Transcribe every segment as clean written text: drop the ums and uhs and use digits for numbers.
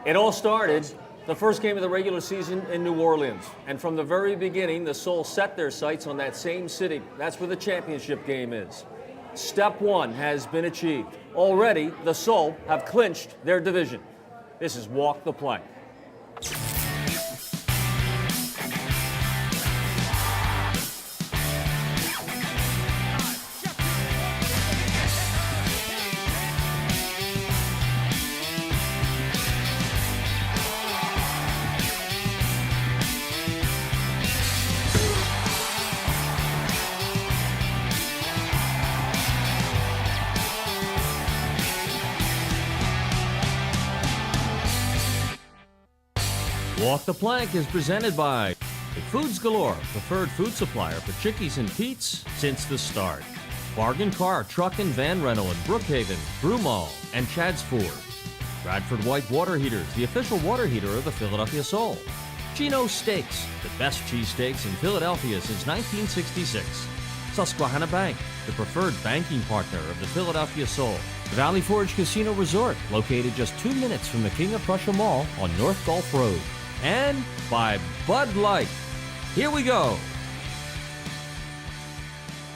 It all started the first game of the regular season in New Orleans. And from the very beginning, the Soul set their sights on that same city. That's where the championship game is. Step one has been achieved. Already, the Soul have clinched their division. This is Walk the Plank. Walk the Plank is presented by Foods Galore, preferred food supplier for Chickies and Pete's since the start. Bargain Car, Truck and Van Rental in Brookhaven, Broomall, and Chadds Ford. Bradford White Water Heaters, the official water heater of the Philadelphia Soul. Geno's Steaks, the best cheesesteaks in Philadelphia since 1966. Susquehanna Bank, the preferred banking partner of the Philadelphia Soul. Valley Forge Casino Resort, located just 2 minutes from the King of Prussia Mall on North Gulf Road. And by Bud Light. Here we go.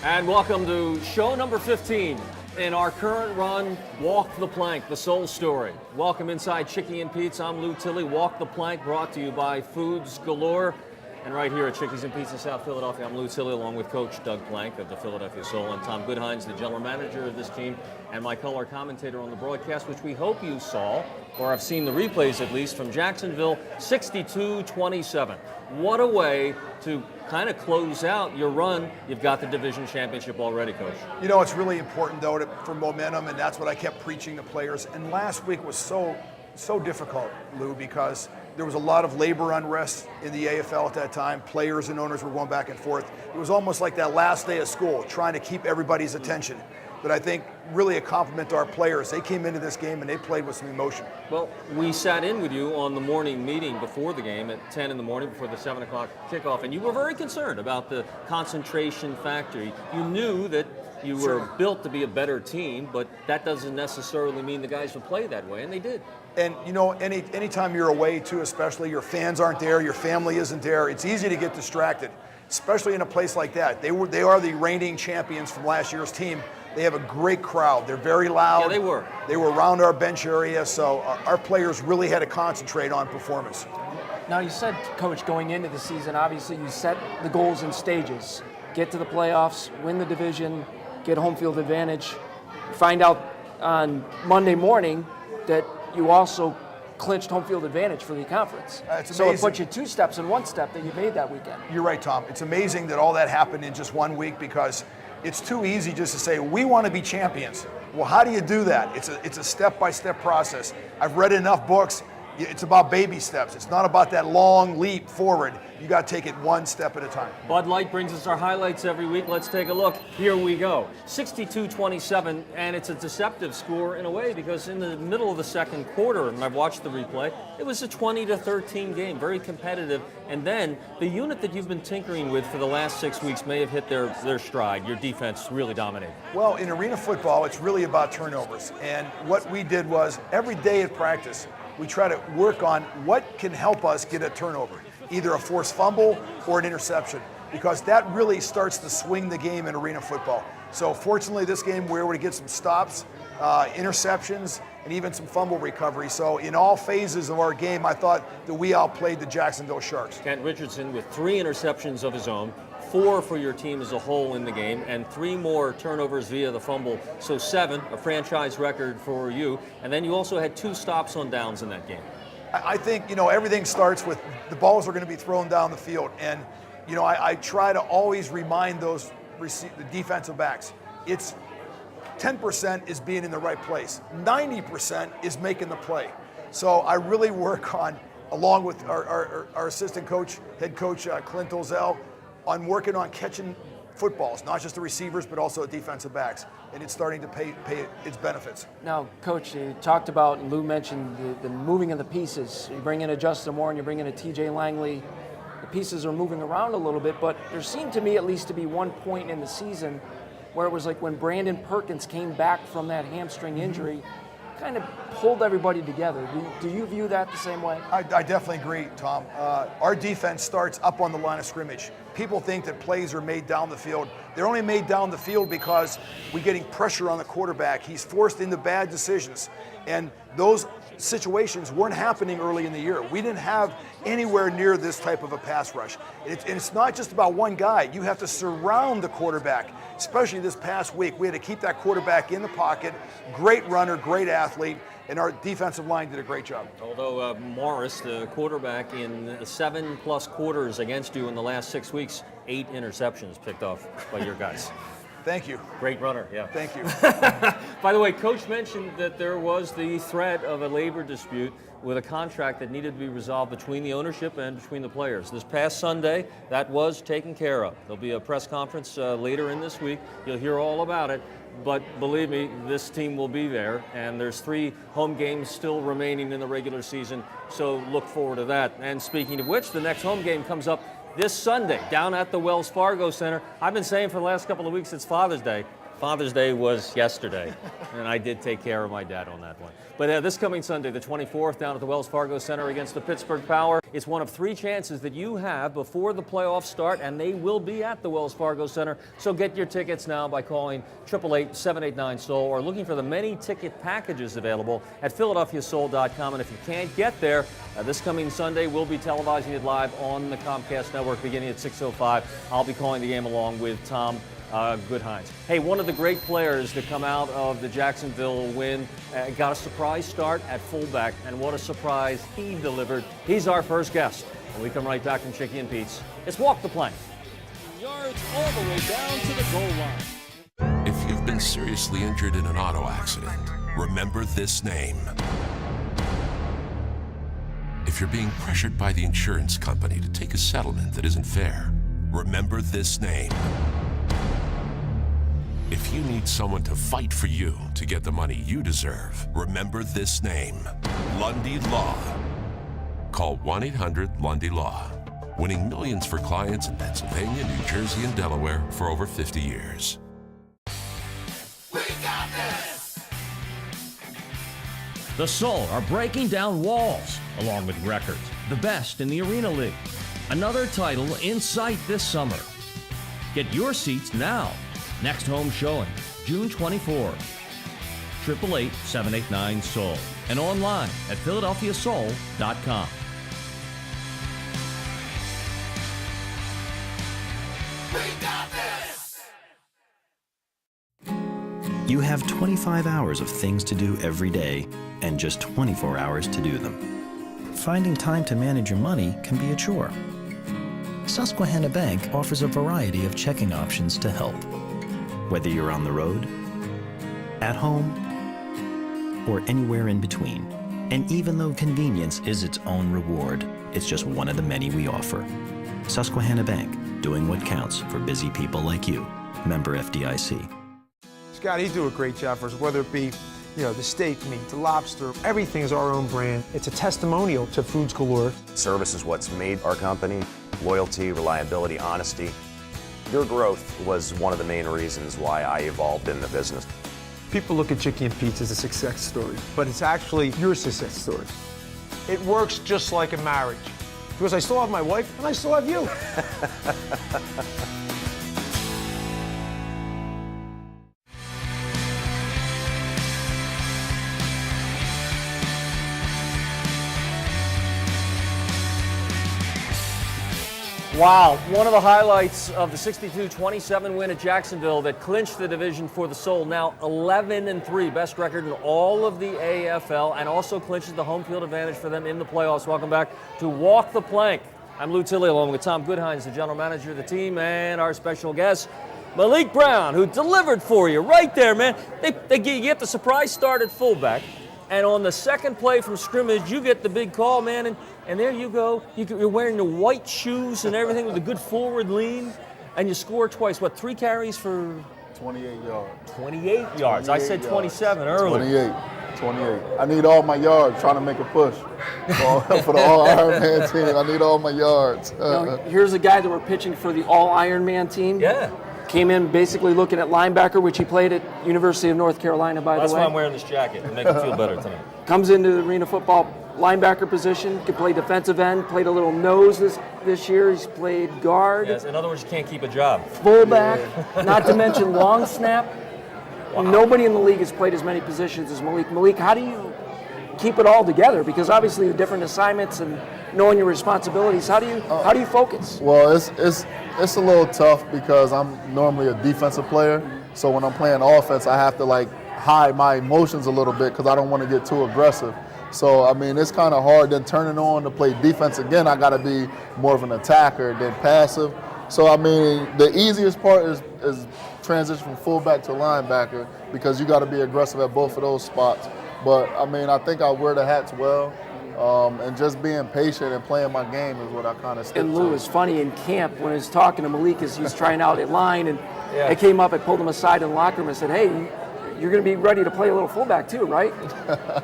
And welcome to show number 15 in our current run, Walk the Plank, the Soul Story. Welcome inside Chickie and Pete's. I'm Lou Tilley. Walk the Plank brought to you by Foods Galore. And right here at Chickies and Pete's in South Philadelphia, I'm Lou Tilley along with Coach Doug Plank of the Philadelphia Soul and Tom Goodhines, the general manager of this team, and my color commentator on the broadcast, which we hope you saw, or have seen the replays at least, from Jacksonville, 62-27. What a way to kind of close out your run. You've got the division championship already, Coach. You know, it's really important, though, for momentum, and that's what I kept preaching to players. And last week was so difficult, Lou, because there was a lot of labor unrest in the AFL at that time. Players and owners were going back and forth. It was almost like that last day of school, trying to keep everybody's attention. But I think really a compliment to our players. They came into this game and they played with some emotion. Well, we sat in with you on the morning meeting before the game at 10 in the morning before the 7 o'clock kickoff, and you were very concerned about the concentration factor. You knew that you were built to be a better team, but that doesn't necessarily mean the guys would play that way, and they did. And you know, anytime you're away too, especially your fans aren't there, your family isn't there, it's easy to get distracted, especially in a place like that. They are the reigning champions from last year's team. They have a great crowd. They're very loud. Yeah, they were. They were around our bench area, so our players really had to concentrate on performance. Now, you said, Coach, going into the season, obviously you set the goals in stages. Get to the playoffs, win the division, get home field advantage. Find out on Monday morning that you also clinched home field advantage for the conference. So it put you 2 steps and 1 step that you made that weekend. You're right, Tom. It's amazing that all that happened in just 1 week, because it's too easy just to say, we want to be champions. Well, how do you do that? It's a step-by-step process. I've read enough books. It's about baby steps. It's not about that long leap forward. You got to take it 1 step at a time. Bud Light brings us our highlights every week. Let's take a look. Here we go. 62-27, and it's a deceptive score in a way, because in the middle of the second quarter, and I've watched the replay, it was a 20-13 game, very competitive. And then the unit that you've been tinkering with for the last 6 weeks may have hit their stride. Your defense really dominated. Well, in arena football, it's really about turnovers. And what we did was, every day at practice, we try to work on what can help us get a turnover, either a forced fumble or an interception, because that really starts to swing the game in arena football. So fortunately, this game we were able to get some stops, interceptions, and even some fumble recovery. So in all phases of our game, I thought that we outplayed the Jacksonville Sharks. Kent Richardson with 3 interceptions of his own, 4 for your team as a whole in the game, and 3 more turnovers via the fumble. So 7, a franchise record for you. And then you also had 2 stops on downs in that game. I think, you know, everything starts with the balls are going to be thrown down the field. And, you know, I try to always remind the defensive backs, it's 10% is being in the right place. 90% is making the play. So I really work on, along with our assistant coach, head coach Clint Ozell, on working on catching footballs, not just the receivers, but also the defensive backs. And it's starting to pay its benefits. Now, Coach, you talked about, and Lou mentioned, the moving of the pieces. You bring in a Justin Moore and you bring in a TJ Langley. The pieces are moving around a little bit, but there seemed to me at least to be one point in the season where it was like when Brandon Perkins came back from that hamstring injury, kind of pulled everybody together. Do you view that the same way? I definitely agree, Tom. Our defense starts up on the line of scrimmage. People think that plays are made down the field. They're only made down the field because we're getting pressure on the quarterback. He's forced into bad decisions. And those situations weren't happening early in the year. We didn't have anywhere near this type of a pass rush. And it's not just about one guy. You have to surround the quarterback, especially this past week. We had to keep that quarterback in the pocket. Great runner, great athlete, and our defensive line did a great job. Although Morris, the quarterback, in 7+ quarters against you in the last 6 weeks, 8 interceptions picked off by your guys. Thank you. Great runner, yeah. Thank you. By the way, Coach mentioned that there was the threat of a labor dispute with a contract that needed to be resolved between the ownership and between the players. This past Sunday, that was taken care of. There'll be a press conference later in this week. You'll hear all about it. But believe me, this team will be there, and there's 3 home games still remaining in the regular season, so look forward to that. And speaking of which, the next home game comes up this Sunday down at the Wells Fargo Center. I've been saying for the last couple of weeks it's Father's Day. Father's Day was yesterday, and I did take care of my dad on that one. But this coming Sunday, the 24th, down at the Wells Fargo Center against the Pittsburgh Power, it's one of 3 chances that you have before the playoffs start, and they will be at the Wells Fargo Center. So get your tickets now by calling 888-789-SOUL or looking for the many ticket packages available at PhiladelphiaSoul.com. And if you can't get there, this coming Sunday, we'll be televising it live on the Comcast Network beginning at 6:05. I'll be calling the game along with Tom Goodhines. Hey, one of the great players to come out of the Jacksonville win got a surprise start at fullback, and what a surprise he delivered. He's our first guest. When we come right back from Chicky and Pete's, it's Walk the Plank. Yards all the way down to the goal line. If you've been seriously injured in an auto accident, remember this name. If you're being pressured by the insurance company to take a settlement that isn't fair, remember this name. If you need someone to fight for you to get the money you deserve, remember this name, Lundy Law. Call 1-800-LUNDY-LAW. Winning millions for clients in Pennsylvania, New Jersey, and Delaware for over 50 years. We got this! The Soul are breaking down walls, along with records, the best in the Arena League. Another title in sight this summer. Get your seats now. Next home showing, June 24. 888-789-SOUL. And online at PhiladelphiaSoul.com. We got this! You have 25 hours of things to do every day and just 24 hours to do them. Finding time to manage your money can be a chore. Susquehanna Bank offers a variety of checking options to help. Whether you're on the road, at home, or anywhere in between. And even though convenience is its own reward, it's just one of the many we offer. Susquehanna Bank, doing what counts for busy people like you. Member FDIC. Scott, he's doing a great job for us, whether it be, the steak meat, the lobster, everything is our own brand. It's a testimonial to Foods Galore. Service is what's made our company. Loyalty, reliability, honesty. Your growth was one of the main reasons why I evolved in the business. People look at Chicky and Pete's as a success story, but it's actually your success story. It works just like a marriage, because I still have my wife and I still have you. Wow, one of the highlights of the 62-27 win at Jacksonville that clinched the division for the Soul. Now 11-3, best record in all of the AFL, and also clinches the home field advantage for them in the playoffs. Welcome back to Walk the Plank. I'm Lou Tilley, along with Tom Goodhines, the general manager of the team, and our special guest, Malik Brown, who delivered for you right there, man. You get the surprise start at fullback, and on the second play from scrimmage, you get the big call, man, and there you go. You're wearing the white shoes and everything with a good forward lean, and you score twice. What, 3 carries for? 28 yards. 28 yards. I said 27 earlier. 28. I need all my yards trying to make a push for the All-Ironman team. I need all my yards. Here's a guy that we're pitching for the All-Ironman team. Yeah. Came in basically looking at linebacker, which he played at University of North Carolina, by That's the way. why I'm wearing this jacket, to make him feel better tonight. Comes into the arena football linebacker position, could play defensive end, played a little nose this year. He's played guard, Yes, in other words, you can't keep a job. fullback, not to mention long snap. Nobody in the league has played as many positions as Malik. Malik, how do you keep it all together? Because obviously the different assignments and knowing your responsibilities, how do you focus? Well, it's a little tough because I'm normally a defensive player. So when I'm playing offense, I have to like hide my emotions a little bit because I don't want to get too aggressive. So, I mean, it's kind of hard. Then turning on to play defense again, I got to be more of an attacker than passive. So, I mean, the easiest part is transition from fullback to linebacker because you got to be aggressive at both of those spots. But, I mean, I think I wear the hats well. And just being patient and playing my game is what I kind of stick And to. Lou, is funny in camp when I was talking to Malik as he was trying out at line, and Yeah. I came up, I pulled him aside in the locker room and said, hey, you're going to be ready to play a little fullback too, right?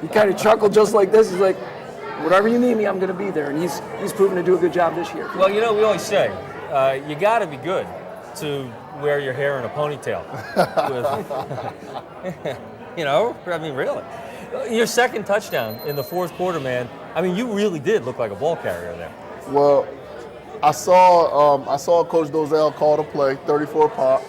He kind of chuckled just like this. He's like, whatever you need me, I'm going to be there. And he's proven to do a good job this year. Well, you know, we always say, you got to be good to wear your hair in a ponytail. You know, I mean, really. Your second touchdown in the fourth quarter, man, I mean, you really did look like a ball carrier there. Well, I saw Coach Dozell call the play, 34 pop,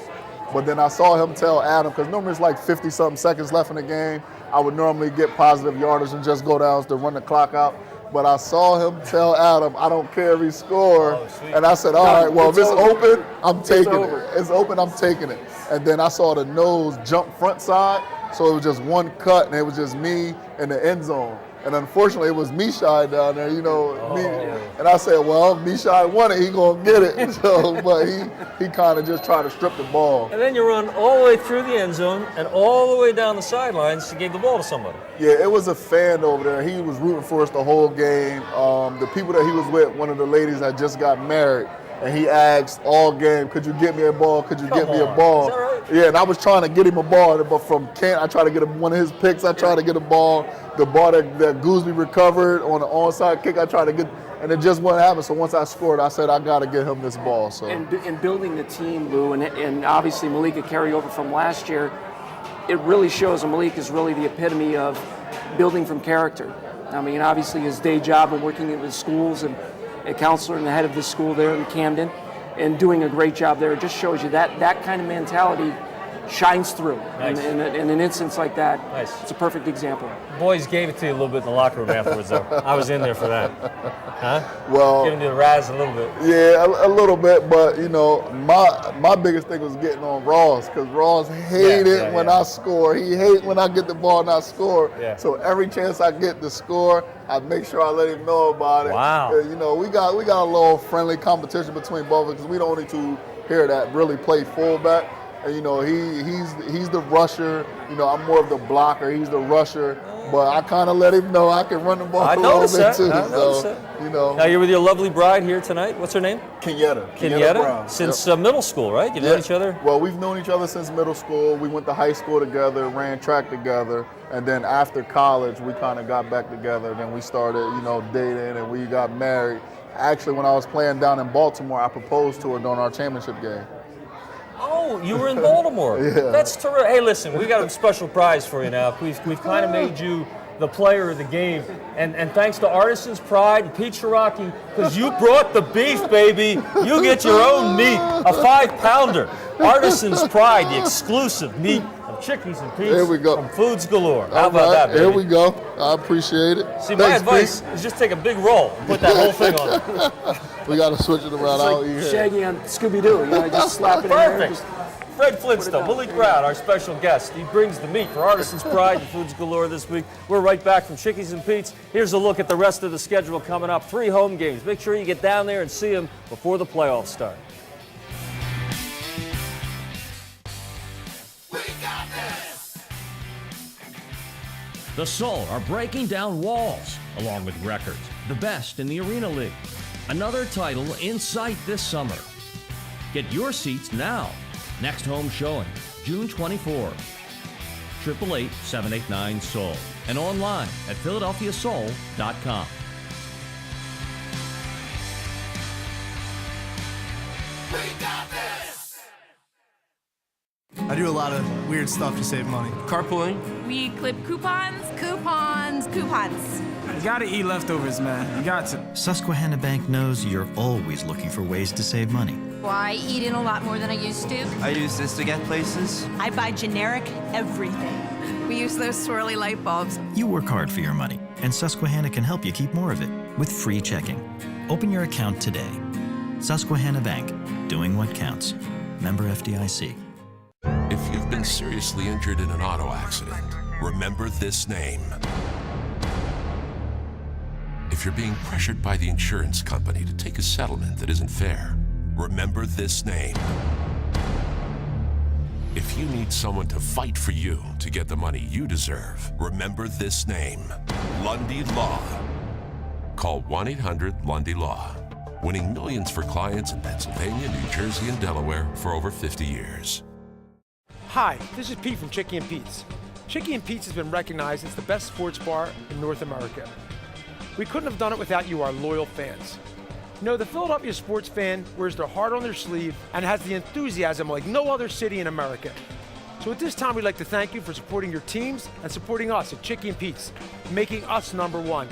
but then I saw him tell Adam, because normally it's like 50-something seconds left in the game. I would normally get positive yardage and just go down to run the clock out. But I saw him tell Adam, I don't care if he score. And I said, all right, well, if it's open, I'm taking it. It's open, I'm taking it. And then I saw the nose jump front side, so it was just one cut, and it was just me in the end zone. And unfortunately, it was Mishai down there, you know. And I said, well, if Mishai won it, he gonna get it. So, but he kind of just tried to strip the ball. And then you run all the way through the end zone and all the way down the sidelines to give the ball to somebody. Yeah, it was a fan over there. He was rooting for us the whole game. The people that he was with, one of the ladies had just got married, and he asked all game, could you get me a ball? Could you get me a ball? Is that right? Yeah, and I was trying to get him a ball, but from Kent, I tried to get him one of his picks. I tried to get a ball. The ball that Gooseby recovered on the onside kick, I tried to get, and it just wouldn't happen. So once I scored, I said, I got to get him this ball. So. And building the team, Lou, and obviously Malik a carryover from last year, it really shows that Malik is really the epitome of building from character. I mean, obviously his day job and working with schools and a counselor and the head of the school there in Camden and doing a great job there. It just shows you that kind of mentality shines through. Nice. In an instance like that, Nice. It's a perfect example. Boys gave it to you a little bit in the locker room afterwards, though. I was in there for that. Huh? Well, Giving you the razz a little bit. yeah, a little bit, but you know, my biggest thing was getting on Ross, because Ross hated when I score. He hates when I get the ball and I score. Yeah. So every chance I get to score, I make sure I let him know about it. Wow. You know, we got a little friendly competition between both of us, because we the only two here that really play fullback. And you know, he's the rusher. You know, I'm more of the blocker. He's the rusher. But I kind of let him know I can run the ball I a little noticed bit that. too. I noticed So, that. you know, Now you're with your lovely bride here tonight. What's her name? Kenyatta Brown. Since middle school, right? You've known each other? Well, we've known each other since middle school. We went to high school together, ran track together, and then after college, we kind of got back together. Then we started, you know, dating, and we got married. Actually, when I was playing down in Baltimore, I proposed to her during our championship game. Oh, you were in Baltimore. Yeah. That's terrific. Hey, listen, we got a special prize for you now. We've kind of made you the player of the game. And thanks to Artisan's Pride and Pete Shiraki, because you brought the beef, baby. You get your own meat, a 5-pounder. Artisan's Pride, the exclusive meat of Chickies and Pete's There we go. from Foods Galore. How All about right, that, baby? Here we go. I appreciate it. See, my advice is just take a big roll and put that whole thing on it. We got to switch it around. I'll eat here. Shaggy on Scooby-Doo, you know, just slap it in there. Perfect. Fred Flintstone, Malik Brown, our special guest. He brings the meat for Artisan's Pride and Foods Galore this week. We're right back from Chickies and Pete's. Here's a look at the rest of the schedule coming up. 3 home games. Make sure you get down there and see them before the playoffs start. The Soul are breaking down walls, along with records, the best in the Arena League. Another title in sight this summer. Get your seats now. Next home showing, June 24. 888-789-SOUL and online at PhiladelphiaSoul.com. I do a lot of weird stuff to save money. Carpooling. We clip coupons. Coupons. Coupons. You gotta eat leftovers, man. You got to. Susquehanna Bank knows you're always looking for ways to save money. Well, I eat in a lot more than I used to. I use this to get places. I buy generic everything. We use those swirly light bulbs. You work hard for your money, and Susquehanna can help you keep more of it with free checking. Open your account today. Susquehanna Bank, doing what counts. Member FDIC. If you've been seriously injured in an auto accident, remember this name. If you're being pressured by the insurance company to take a settlement that isn't fair, remember this name. If you need someone to fight for you to get the money you deserve, remember this name. Lundy Law. Call 1-800-LUNDY-LAW. Winning millions for clients in Pennsylvania, New Jersey, and Delaware for over 50 years. Hi, this is Pete from Chicky and Pete's. Chicky and Pete's has been recognized as the best sports bar in North America. We couldn't have done it without you, our loyal fans. You know, the Philadelphia sports fan wears their heart on their sleeve and has the enthusiasm like no other city in America. So at this time, we'd like to thank you for supporting your teams and supporting us at Chicky and Pete's, making us #1.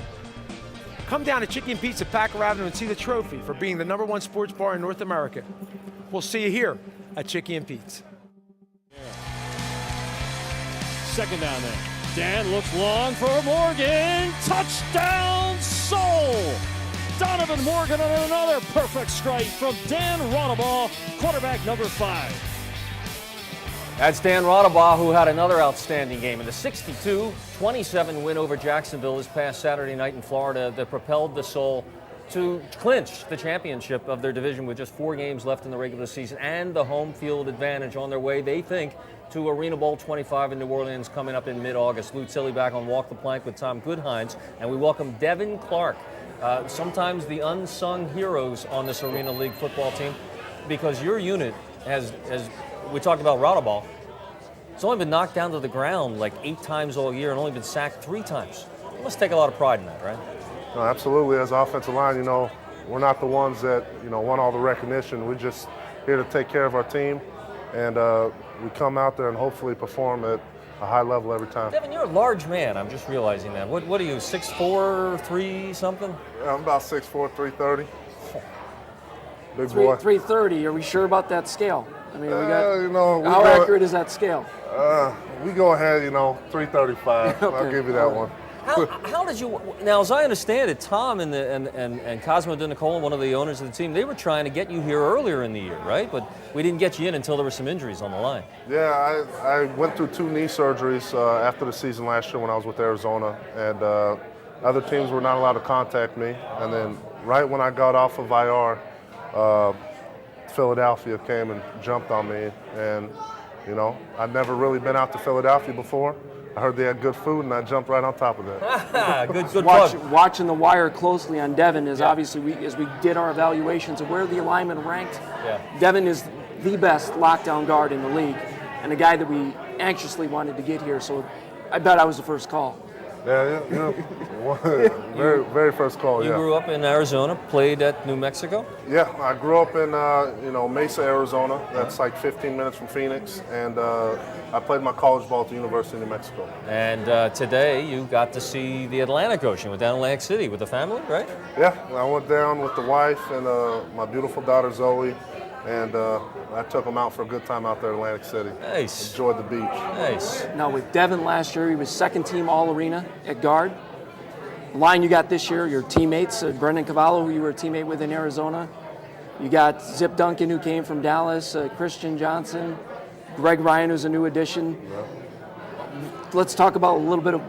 Come down to Chicky and Pete's at Packer Avenue and see the trophy for being the #1 sports bar in North America. We'll see you here at Chicky and Pete's. Second down there. Dan looks long for Morgan. Touchdown, Soul! Donovan Morgan on another perfect strike from Dan Rodabaugh, quarterback number 5. That's Dan Rodabaugh, who had another outstanding game in the 62-27 win over Jacksonville this past Saturday night in Florida that propelled the Soul to clinch the championship of their division with just 4 games left in the regular season and the home field advantage on their way, they think, to Arena Bowl 25 in New Orleans coming up in mid-August. Lou Tilly back on Walk the Plank with Tom Goodhines, and we welcome Devin Clark, sometimes the unsung heroes on this Arena League football team, because your unit has we talked about Rodabaugh, it's only been knocked down to the ground like 8 times all year and only been sacked 3 times. You must take a lot of pride in that, right? No, absolutely. As offensive line, you know, we're not the ones that, you know, want all the recognition. We're just here to take care of our team, and we come out there and hopefully perform at a high level every time. Devin, you're a large man. I'm just realizing that. What are you, 6'4", 3 something? Yeah, I'm about 6'4", 330. Big boy. 330. Are we sure about that scale? I mean, we got. You know, how accurate is that scale? We go ahead, you know, 335. Okay. I'll give you that one. How did you, now as I understand it, Tom and Cosmo De Nicolo, one of the owners of the team, they were trying to get you here earlier in the year, right? But we didn't get you in until there were some injuries on the line. Yeah, I went through 2 knee surgeries after the season last year when I was with Arizona, and other teams were not allowed to contact me. And then right when I got off of IR, Philadelphia came and jumped on me, and you know, I'd never really been out to Philadelphia before. I heard they had good food, and I jumped right on top of that. Good Watching the wire closely on Devin is obviously, as we did our evaluations of where the alignment ranked, Devin is the best lockdown guard in the league, and a guy that we anxiously wanted to get here, so I bet I was the first call. Yeah. very, very first call. You grew up in Arizona, played at New Mexico? Yeah, I grew up in Mesa, Arizona. That's like 15 minutes from Phoenix, and I played my college ball at the University of New Mexico. And today you got to see the Atlantic Ocean, went down to Atlantic City with the family, right? Yeah, I went down with the wife and my beautiful daughter Zoe, and I took them out for a good time out there in Atlantic City. Nice. Enjoyed the beach. Nice. Now with Devin last year, he was second team All-Arena at guard. The line you got this year, your teammates, Brendan Cavallo, who you were a teammate with in Arizona. You got Zip Duncan, who came from Dallas, Christian Johnson, Greg Ryan, who's a new addition. Yeah. Let's talk about a little bit of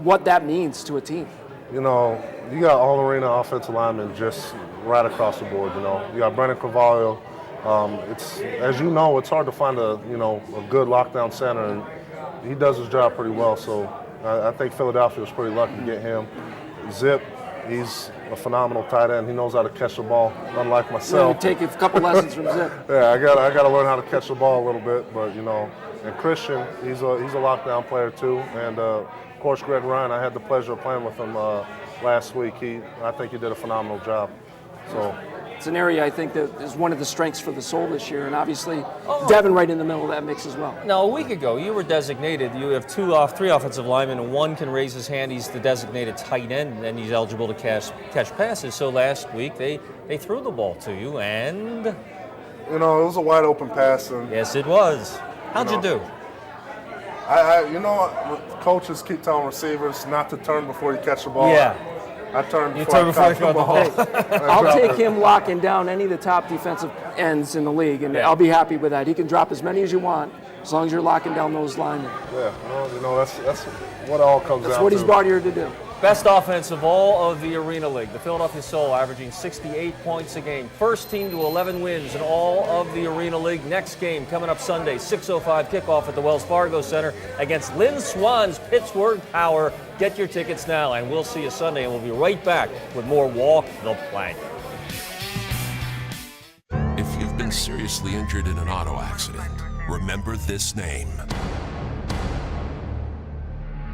what that means to a team. You know, you got All-Arena offensive linemen just right across the board, you know. You got Brendan Cavallo. It's, as you know, it's hard to find a good lockdown center, and he does his job pretty well. So I think Philadelphia was pretty lucky to get him. Zip, he's a phenomenal tight end. He knows how to catch the ball, unlike myself. Yeah, take a couple lessons from Zip. Yeah, I got to learn how to catch the ball a little bit, but you know. And Christian, he's a lockdown player too, and of course Greg Ryan. I had the pleasure of playing with him last week. I think he did a phenomenal job. So It's an area I think that is one of the strengths for the Soul this year, and obviously Devin right in the middle of that mix as well. Now, a week ago, you were designated. You have three offensive linemen, and one can raise his hand. He's the designated tight end, and he's eligible to catch passes. So last week, they threw the ball to you, and You know, it was a wide open pass. And, yes, it was. How'd you do? Coaches keep telling receivers not to turn before you catch the ball. Yeah. I turned You before turned before I you caught the caught ball. I'll take him locking down any of the top defensive ends in the league, and I'll be happy with that. He can drop as many as you want, as long as you're locking down those linemen. Yeah, that's what it all comes down to. That's what he's brought here to do. Best offense of all of the Arena League. The Philadelphia Soul averaging 68 points a game. First team to 11 wins in all of the Arena League. Next game coming up Sunday, 6:05 kickoff at the Wells Fargo Center against Lynn Swan's Pittsburgh Power. Get your tickets now, and we'll see you Sunday, and we'll be right back with more Walk the Plank. If you've been seriously injured in an auto accident, remember this name.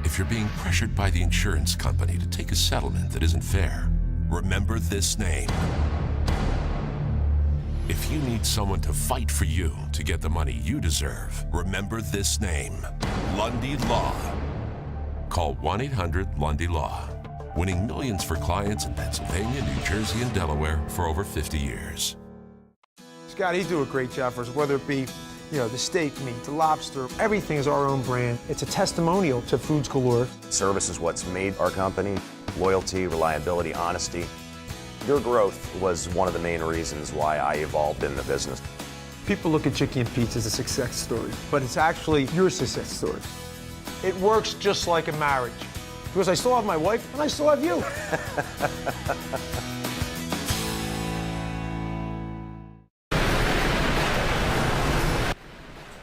If you're being pressured by the insurance company to take a settlement that isn't fair, remember this name. If you need someone to fight for you to get the money you deserve, remember this name. Lundy Law. Call 1-800-LUNDY-LAW. Winning millions for clients in Pennsylvania, New Jersey, and Delaware for over 50 years. Scott, he's doing a great job for us, whether it be the steak meat, the lobster, everything is our own brand. It's a testimonial to Foods Galore. Service is what's made our company. Loyalty, reliability, honesty. Your growth was one of the main reasons why I evolved in the business. People look at Chicky and Pete's as a success story, but it's actually your success story. It works just like a marriage, because I still have my wife and I still have you.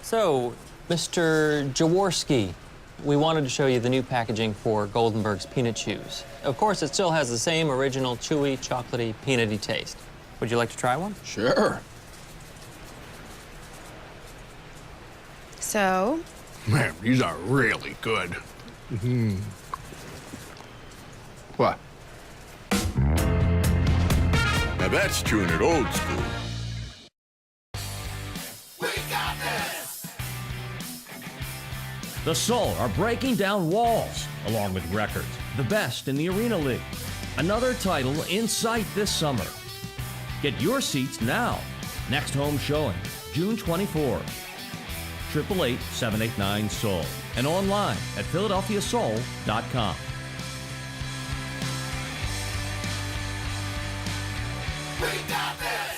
So, Mr. Jaworski, we wanted to show you the new packaging for Goldenberg's Peanut Chews. Of course, it still has the same original chewy, chocolatey, peanutty taste. Would you like to try one? Sure. So? Man, these are really good. Mm-hmm. What? Now that's chewing it old school. The Soul are breaking down walls, along with records, the best in the Arena League. Another title in sight this summer. Get your seats now. Next home showing, June 24. 888-789-SOUL. And online at PhiladelphiaSoul.com. We got this!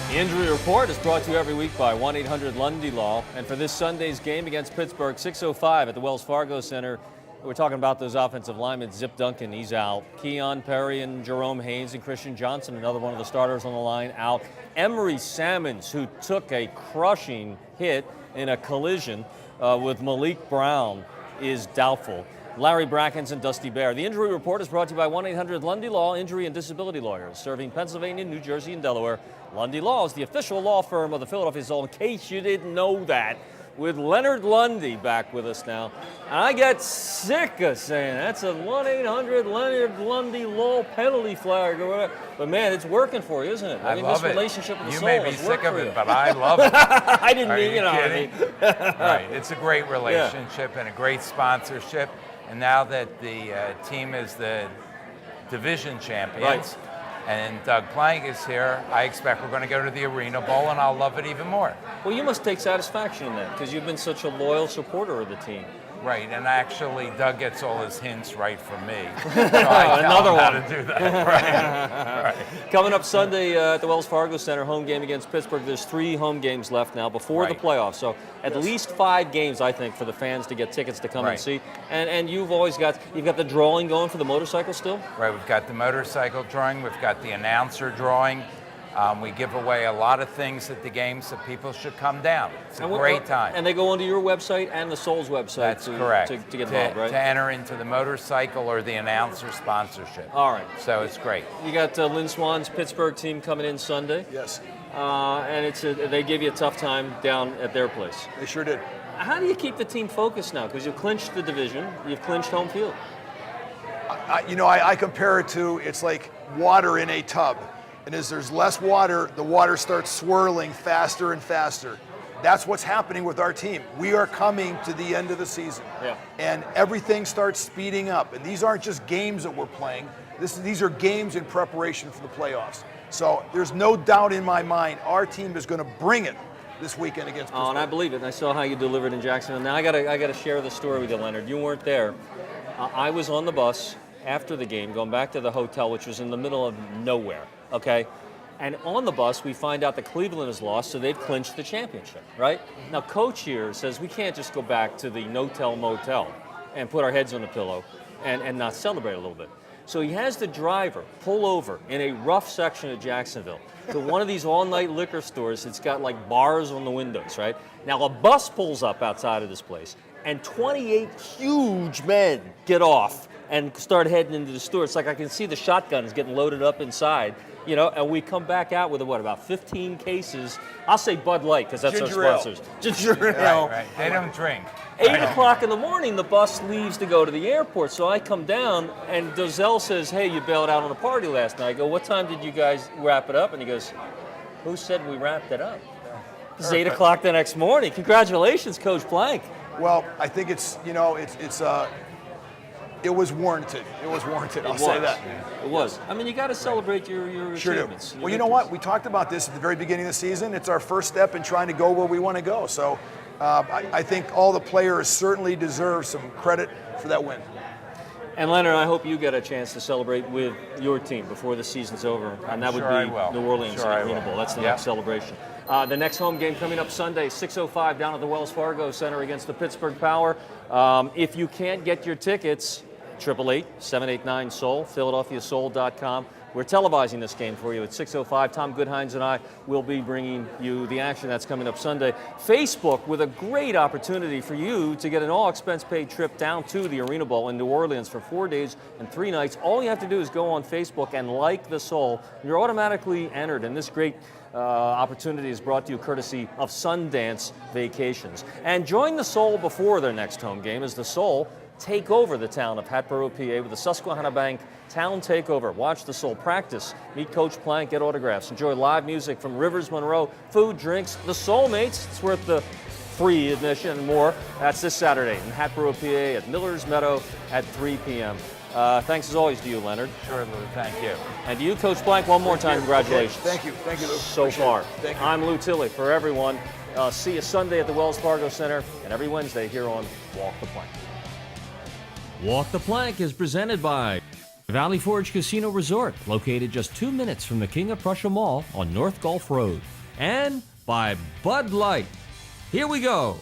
The Injury Report is brought to you every week by 1-800-LUNDY-LAW. And for this Sunday's game against Pittsburgh, 6:05 at the Wells Fargo Center, we're talking about those offensive linemen. Zip Duncan, he's out. Keon Perry and Jerome Haynes and Christian Johnson, another one of the starters on the line, out. Emery Sammons, who took a crushing hit in a collision with Malik Brown, is doubtful. Larry Brackens and Dusty Bear. The Injury Report is brought to you by 1-800-LUNDY-LAW, injury and disability lawyers, serving Pennsylvania, New Jersey, and Delaware. Lundy Law is the official law firm of the Philadelphia Soul, in case you didn't know that, with Leonard Lundy back with us now. And I got sick of saying that's a 1-800 Lundy Law penalty flag or whatever. But man, it's working for you, isn't it? I love this it. relationship with the you Soul may be has sick worked of for it, you. but I love it. I didn't Are mean, you what I kidding? mean. Right. It's a great relationship and a great sponsorship. And now that the team is the division champions, and Doug Plank is here, I expect we're going to go to the Arena Bowl, and I'll love it even more. Well, you must take satisfaction in that, because you've been such a loyal supporter of the team. Right, and actually, Doug gets all his hints right from me. So I tell him how to do that. Right. Coming up Sunday at the Wells Fargo Center, home game against Pittsburgh. There's 3 home games left now before the playoffs. So at least 5 games, I think, for the fans to get tickets to come and see. And you've got the drawing going for the motorcycle still? Right, we've got the motorcycle drawing, we've got the announcer drawing. We give away a lot of things at the game, so people should come down. It's a great time. And they go onto your website and the Soul's website. That's correct. To get involved, right? To enter into the motorcycle or the announcer sponsorship. All right. So it's great. You got Lynn Swan's Pittsburgh team coming in Sunday. Yes. And they give you a tough time down at their place. They sure did. How do you keep the team focused now? Because you've clinched the division, you've clinched home field. I compare it to, it's like water in a tub. And as there's less water, the water starts swirling faster and faster. That's what's happening with our team. We are coming to the end of the season. Yeah. And everything starts speeding up. And these aren't just games that we're playing. These are games in preparation for the playoffs. So there's no doubt in my mind our team is going to bring it this weekend against Pittsburgh. Oh, and I believe it. And I saw how you delivered in Jacksonville. Now I gotta share the story with you, Leonard. You weren't there. I was on the bus after the game, going back to the hotel, which was in the middle of nowhere. Okay. And on the bus, we find out that Cleveland has lost, so they've clinched the championship, right? Now, Coach here says we can't just go back to the no-tell motel and put our heads on the pillow and not celebrate a little bit. So he has the driver pull over in a rough section of Jacksonville to one of these all-night liquor stores that's got like bars on the windows, right? Now, a bus pulls up outside of this place, and 28 huge men get off and start heading into the store. It's like I can see the shotguns getting loaded up inside. And we come back out with about 15 cases. I'll say Bud Light because that's Ginger our sponsors. Ginger ale. Right. They don't drink. 8 o'clock in the morning, the bus leaves to go to the airport. So I come down, and Dozell says, "Hey, you bailed out on a party last night." I go, "What time did you guys wrap it up?" And he goes, "Who said we wrapped it up?" It's 8 o'clock the next morning. Congratulations, Coach Plank. Well, I think it was warranted. It was warranted. I'll say that. It was. I mean, you got to celebrate your Sure achievements. do. Well, you know what? We talked about this at the very beginning of the season. It's our first step in trying to go where we want to go. So I think all the players certainly deserve some credit for that win. And Leonard, I hope you get a chance to celebrate with your team before the season's over, and that would be New Orleans Arena Bowl. That's the next celebration. The next home game coming up Sunday, 6:05 down at the Wells Fargo Center against the Pittsburgh Power. If you can't get your tickets, 888-789-SOUL, PhiladelphiaSoul.com. We're televising this game for you at 6:05. Tom Goodhines and I will be bringing you the action that's coming up Sunday. Facebook with a great opportunity for you to get an all-expense-paid trip down to the Arena Bowl in New Orleans for 4 days and 3 nights. All you have to do is go on Facebook and like the Soul. You're automatically entered, and this great opportunity is brought to you courtesy of Sundance Vacations. And join the Soul before their next home game as the Soul take over the town of Hatboro, PA with the Susquehanna Bank Town Takeover. Watch the Soul practice, meet Coach Plank, get autographs, enjoy live music from Rivers Monroe, food, drinks, the Soulmates. It's worth the free admission and more. That's this Saturday in Hatboro, PA at Miller's Meadow at 3 p.m. Thanks as always to you, Leonard. Sure, Lou. Thank you. And to you, Coach Plank, one more time, congratulations. Okay. Thank you. Thank you, Lou. So far. Thank you. I'm Lou Tilley. For everyone, see you Sunday at the Wells Fargo Center and every Wednesday here on Walk the Plank. Walk the Plank is presented by Valley Forge Casino Resort, located just 2 minutes from the King of Prussia Mall on North Gulf Road. And by Bud Light. Here we go.